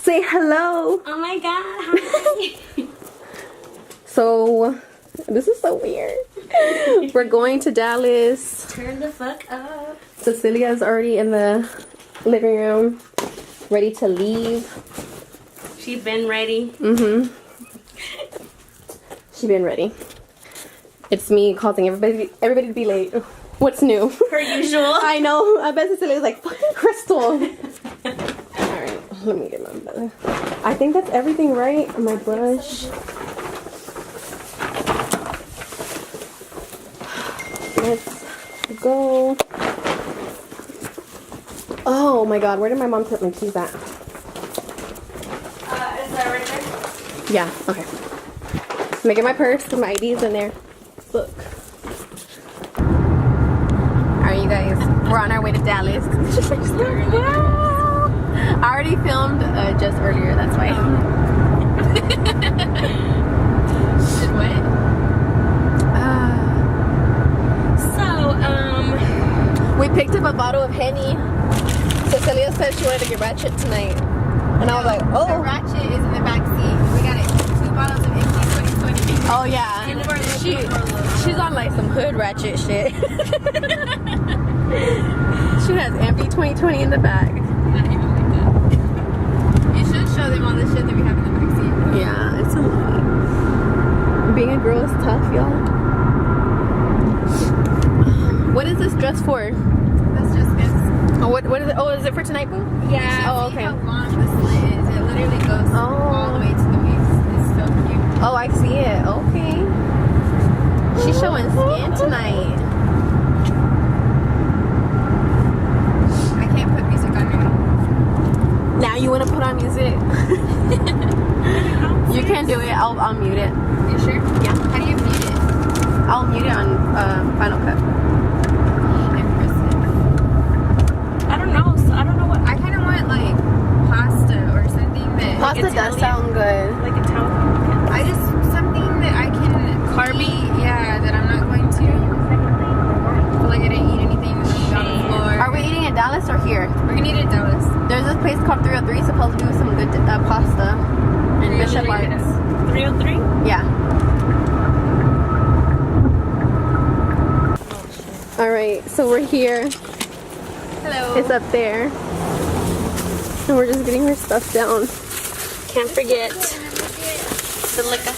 Say hello. Oh my god, hi. So, this is so weird. We're going to Dallas. Turn the fuck up. Cecilia's already in the living room, ready to leave. She been ready. She been ready. It's me causing everybody to be late. What's new? Per usual. I know. I bet Cecilia's like, fucking Crystal. Alright, let me get my bed. I think that's everything, right? My brush. Let's go. Oh my god, where did my mom put my keys at? Is that right there? Yeah, okay. Let me get my purse with my IDs in there. Look. Alright, you guys, we're on our way to Dallas. I already filmed just earlier, that's why. Did what? We picked up a bottle of Henny. Cecilia said she wanted to get ratchet tonight. And I was like, oh. The ratchet is in the back seat. We got it. 2 bottles of empty 2020. Oh yeah. She's on like some hood ratchet shit. She has empty 2020 in the back. Not even like that. You should show them all the shit that we have in the back seat. Yeah, it's a lot. Being a girl is tough, y'all. What is this dress for? That's just good. Oh, what is it? Oh, is it for tonight, boo? Yeah. Oh, See okay. how long the slit is. It literally goes all the way to the waist. It's so cute. Oh, I see it. Okay. She's showing skin tonight. I can't put music on right now. Now you want to put on music? You can do it. I'll mute it. You sure? Yeah. How do you mute it? I'll mute it on Final Cut. Impressive. I don't know. So I don't know what. I kind of want like pasta or something that Pasta does Italian. sound good. Like Italian. I just something that I can Carby? Yeah, that I'm not going to feel like I didn't eat anything on the floor. Are we eating in Dallas or here? We're gonna eat at Dallas. There's this place called 303 supposed to do some good pasta and Bishop Arts. 303? Yeah. Alright, so we're here. Hello. It's up there. And we're just getting her stuff down. Can't forget the liquor.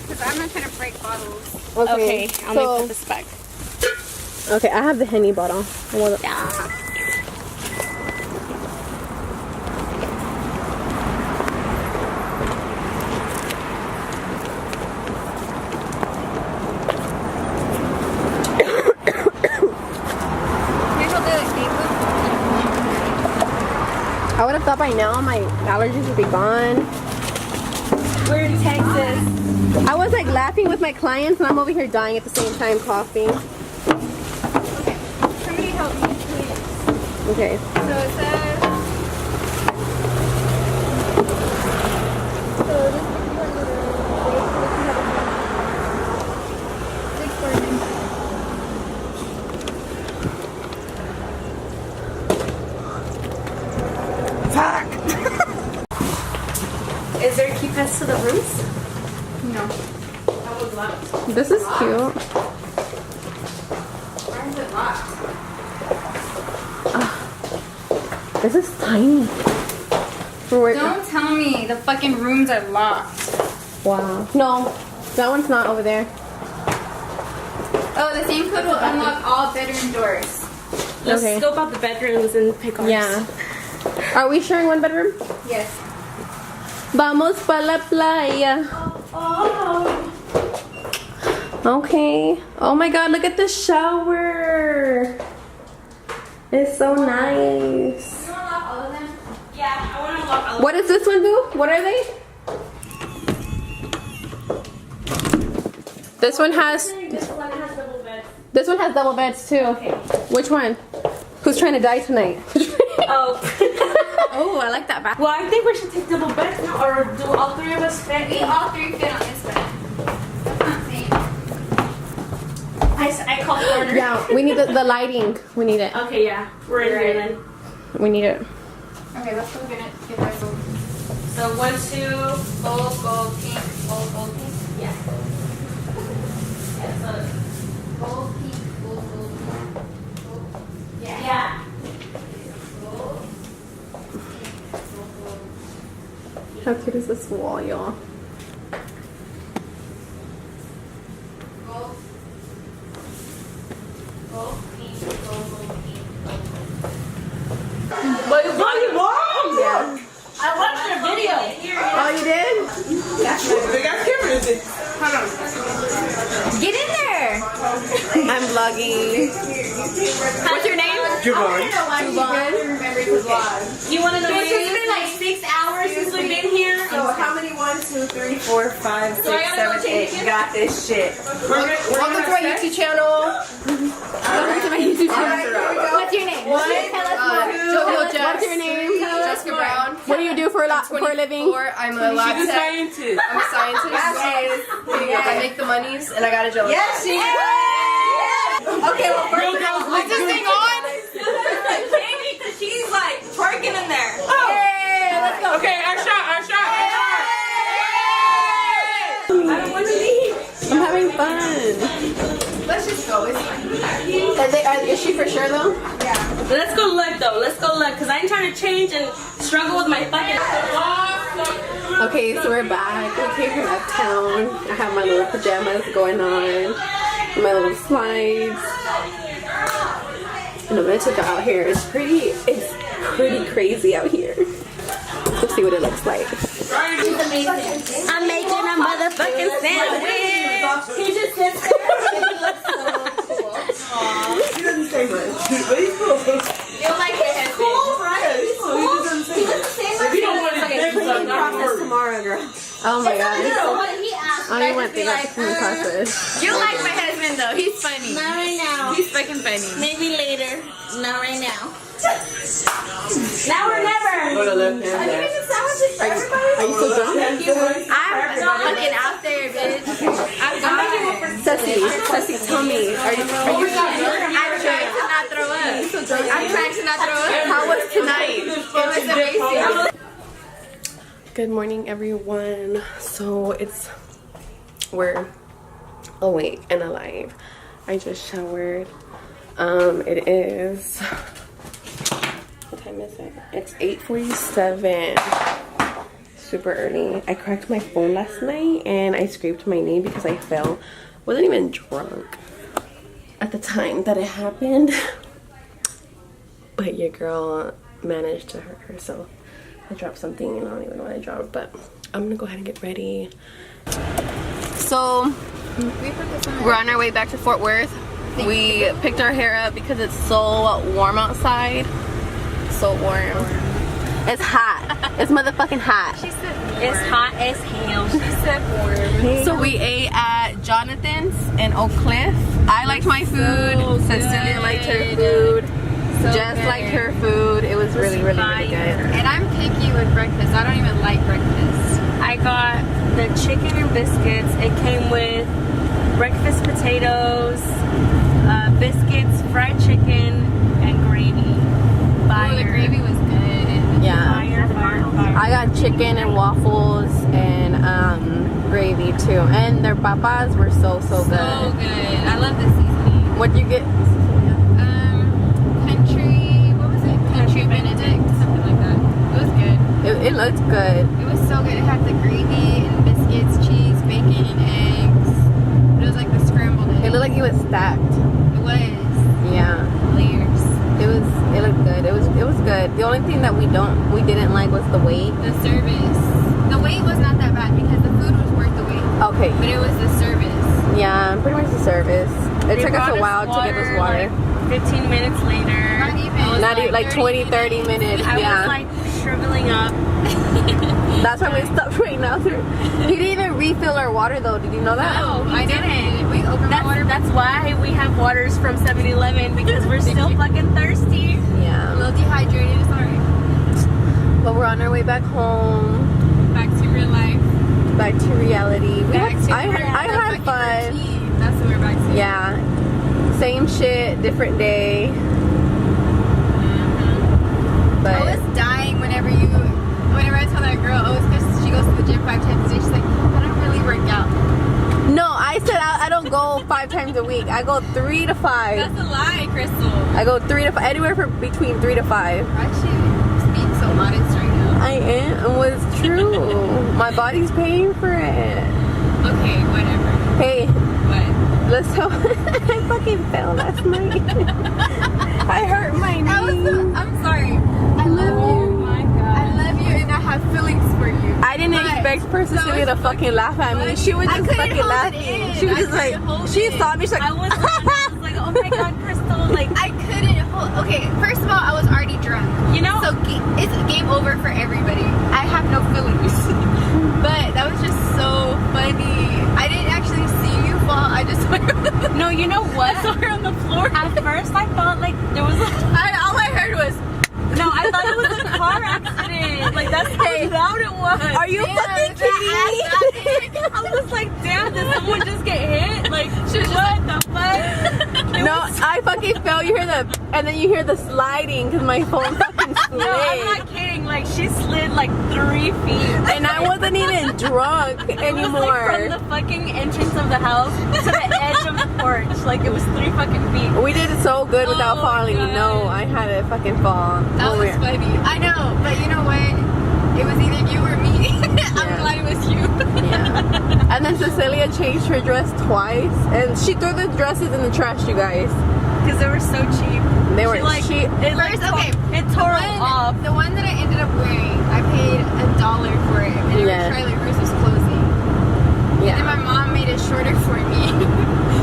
Because I'm not trying to break bottles. Okay, I'll so, put this back. okay, I have the Henny bottle. Yeah. I would have thought by now my allergies would be gone. We're in Texas. I was like laughing with my clients and I'm over here dying at the same time coughing. Somebody help me, please. Okay. So it says. Is there keypads to the rooms? No. That was locked. This is cute. Why is it locked? This is tiny. For where? Don't tell me the fucking rooms are locked. Wow. No, that one's not over there. Oh, the same code will unlock all bedroom doors. Let's Okay. scope out the bedrooms and pick ours. Yeah. Are we sharing one bedroom? Yes. Vamos pa la playa. Oh. Okay. Oh my god, look at the shower. It's so nice. You want to unlock all of them? Yeah, I want to unlock all What is this one, boo? What are they? This one has This one has double beds. this one has double beds too. Okay. Which one? Who's trying to die tonight? Oh. Oh, I like that back. Well, I think we should take double beds now, or do all 3 of us fit? We all 3 fit on this bed. That's not safe. I called corner. Yeah, we need the lighting. We need it. Okay, yeah. We're in here then. We need it. Okay, let's go get it. Get that gold. So 1, 2, Gold, gold, pink, gold, gold, pink. yeah. Yeah, so Gold, pink, gold, gold, pink. Gold. Yeah. yeah. Gold. How cute is this wall, y'all? Gold. Gold, pink, gold, gold, pink, gold, gold. What is wrong? Yeah. I watched your video. Oh, you did? They got cameras in. Get in there. I'm vlogging. What's your name? Javon. You want to know what It's it been is? like 6 hours since we've been here. So how many? 1, 2, 3, 4, 5, 6, I gotta go 7, change 8. You got this shit. Welcome to my YouTube channel. Welcome to my YouTube channel. What's your name? Tell us more. What's your name? Jessica Brown. What do you do for a living? I'm a lab She's a tech. scientist. I'm a scientist. I make the monies and I got a jelly. Yes, she is. Okay, well, Real first girls of all, look good. She's like twerking in there. Okay, I shot. I don't want to leave. I'm having fun. Let's just go. It's fine. Is she for sure though? Let's go look though. Let's go look. Because I ain't trying to change and struggle with my fucking. Okay, so we're back. We came from uptown. I have my little pajamas going on. My little slides. And I'm gonna take it out here. It's pretty crazy out here. Let's see what it looks like. I'm making a motherfucking sandwich. He just sits there. he doesn't say much. But he's cool. You like it? Cool, right? He doesn't say much. If you don't want to think about Process it, tomorrow, girl. Oh my god. What did he ask? I don't even want to think about the process. You like my husband though. He's funny. Not right now. He's fucking funny. Maybe later. Not right now. Now or never. Go to left hand. Are you so drunk? I'm fucking out there, bitch. I'm gone. Ceci, tell me. Are you I'm trying to not throw up. I'm trying to not throw up. How was tonight? It was amazing. Good morning, everyone. So we're awake and alive. I just showered. It is, what time is it? It's 8:47. Super early. I cracked my phone last night and I scraped my knee because I fell. Wasn't even drunk at the time that it happened. But your girl managed to hurt herself. I dropped something and I don't even know what I dropped, but I'm gonna go ahead and get ready. So we're on our way back to Fort Worth. We picked our hair up because it's so warm outside. So warm. It's hot. It's motherfucking hot. It's hot as hell. She said warm. So we ate at Jonathan's in Oak Cliff. I liked my food. Cecilia liked her food. Jess liked her food. It was really, really, really good. And I'm picky with breakfast. I don't even like breakfast. I got the chicken and biscuits. It came with breakfast potatoes, biscuits, fried chicken, and gravy. Oh, the gravy was good. Yeah. Fire. I got chicken and waffles and gravy too. And their papas were so So good. good. I love the seasoning. What'd you get? Country, what was it? Country Benedict, something like that. It was good. It looked good. It was so good. It had the gravy and biscuits, cheese, bacon, and eggs. It was like the scrambled eggs. It looked like it was stacked. It was Yeah. layers. It looked good. It was good. The only thing that we didn't like was the wait. The service. The wait was not that bad because the food was worth the wait. Okay. But it was the service. Yeah, pretty much the service. It took us a while to give us water. Like 15 minutes later. Not even. Not even like 20, 30 minutes. I Yeah. was like shriveling up. That's why we stopped right now. He didn't even refill our water though. Did you know that? No, I didn't. We opened the water. That's why we have waters from 7-Eleven because we're still fucking thirsty. A Yeah. little dehydrated. It's alright. But we're on our way back home, Back to real life. back to reality. Back to I had fun. routine. That's what we're back to. Yeah. Same shit, different day. I But was dying when 5 times a day. She's like, I don't really work out. No, I said I don't go 5 times a week. I go 3 to 5. That's a lie, Crystal. I go 3 to 5, anywhere from between 3 to 5. Why is she being so modest right now? I am. Was true. My body's paying for it. Okay, whatever. Hey, What? let's go. I fucking fell last night. I hurt my knee. I'm sorry. I love you. Oh my god. I love you and I have feelings for you. I didn't But expect Persicily to fucking laugh at me. She was I just couldn't fucking hold it laughing. in. She was I just like, couldn't hold she it. saw me. She's like, I was like, oh my god, Crystal, like, I couldn't hold. Okay, first of all, I was already drunk. you know, So it's game over for everybody. I have no feelings. But that was just so funny. I didn't actually see you fall. I just no, you know what? I saw her on the floor. At first, I thought like there was All I heard was, no, I thought it was a car accident. Like that's how loud it was. are you "Damn, fucking is that kidding me? ass I was like, damn, did someone just get hit? Like, what the fuck? No, I fucking fell. You hear the, and then you hear the sliding because my phone fucking slid. No, I'm not kidding. Like, she slid like 3 feet. And I wasn't even drunk It was anymore. like from the fucking entrance of the house to the edge of the porch. Like, it was 3 fucking feet. We did it so good without Oh my falling. God. No, I had to fucking fall. that was funny. I know, but you know what? It was either you or me. I'm Yeah. glad it was you. Yeah. And then Cecilia changed her dress twice, and she threw the dresses in the trash. You guys, Because they were so cheap. they were She, like, cheap. It, like, First, okay, it tore off. The one that I ended up wearing, I paid $1 for it. And Yeah. Charlie Bruce was closing. And Yeah, my mom made it shorter for me.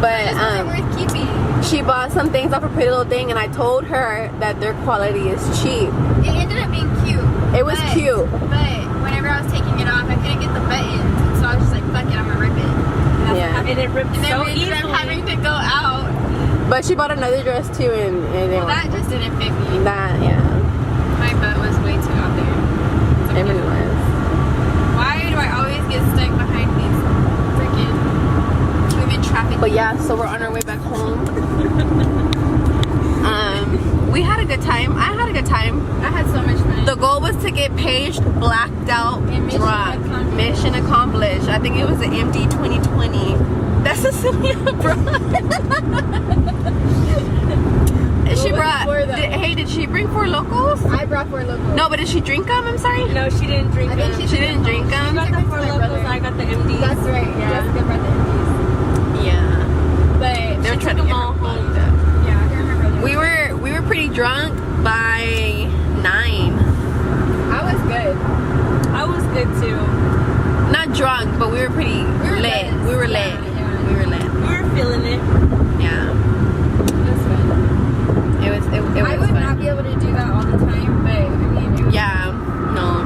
but It wasn't worth keeping. she bought some things off a Pretty Little Thing, and I told her that their quality is cheap. It ended up being cute. It was cute. But whenever I was taking it off, I couldn't get the buttons. So I was just like, fuck it, I'm gonna rip it. Yeah, And it ripped And then so we ended easily. up having to go out. but she bought another dress too, and it didn't Well, that just didn't fit me. that yeah, My butt was way too out there. It's it okay. really was. Why do I always get stuck behind these freaking moving traffic? But yeah, so we're on our way back home. We had a good time. I had a good time. I had so much fun. The goal was to get Paige blacked out, And mission drunk. accomplished. Mission accomplished. I think it was the MD 2020. That's Cecilia, bro. She was brought. for them? Did she bring 4 locals? I brought 4 locals. No, but did she drink them? I'm sorry. No, she didn't drink I think them. She didn't drink She them. got the took 4 them to my locals, brother. I got the MDs. That's right. Yeah. Jessica brought the MDs. Yeah. But They were took trying to them get all her home. fucked up. yeah, her and my brother. We were pretty drunk by 9. I was good. I was good too. Not drunk, but we were pretty were lit. lit. We were lit. Yeah. We were lit. We were feeling it. Yeah. It was fun. It was. It was I would fun. not be able to do that all the time, but I mean, it was, Yeah. No.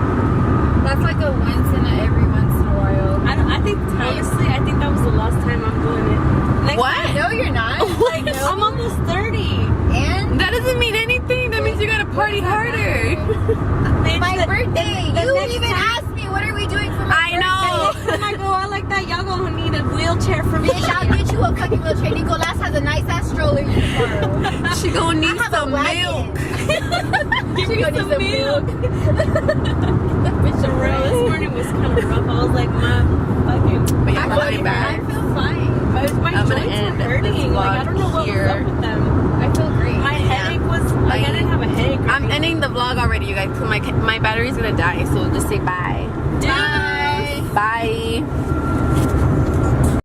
that's like a every once in a while. I think, honestly, I think that was the last time I'm doing it. Next What? time, No, you're not. like, I'm almost 30. And That doesn't mean anything. That means you gotta party harder. Bitch, my the- birthday. the You next even time- asked me, what are we doing for my I birthday? know. Next time I go out like that, y'all gonna need a wheelchair for me. Bitch, I'll get you a fucking wheelchair. Nicolas has a nice ass stroller you can borrow. She gonna need I have a some wagon. milk. Give She me gonna some need milk. Bitch, For real, this morning was kind of rough. I was like, my fucking, But yeah, I we're going feel back. fine. my I'm gonna joints end were hurting. this Like, I vlog don't know what here. was up with them. I feel great. My headache was, like, I didn't have a headache. or I'm anything. ending the vlog already, you guys, because my battery's gonna die. So just say bye. Bye. Bye.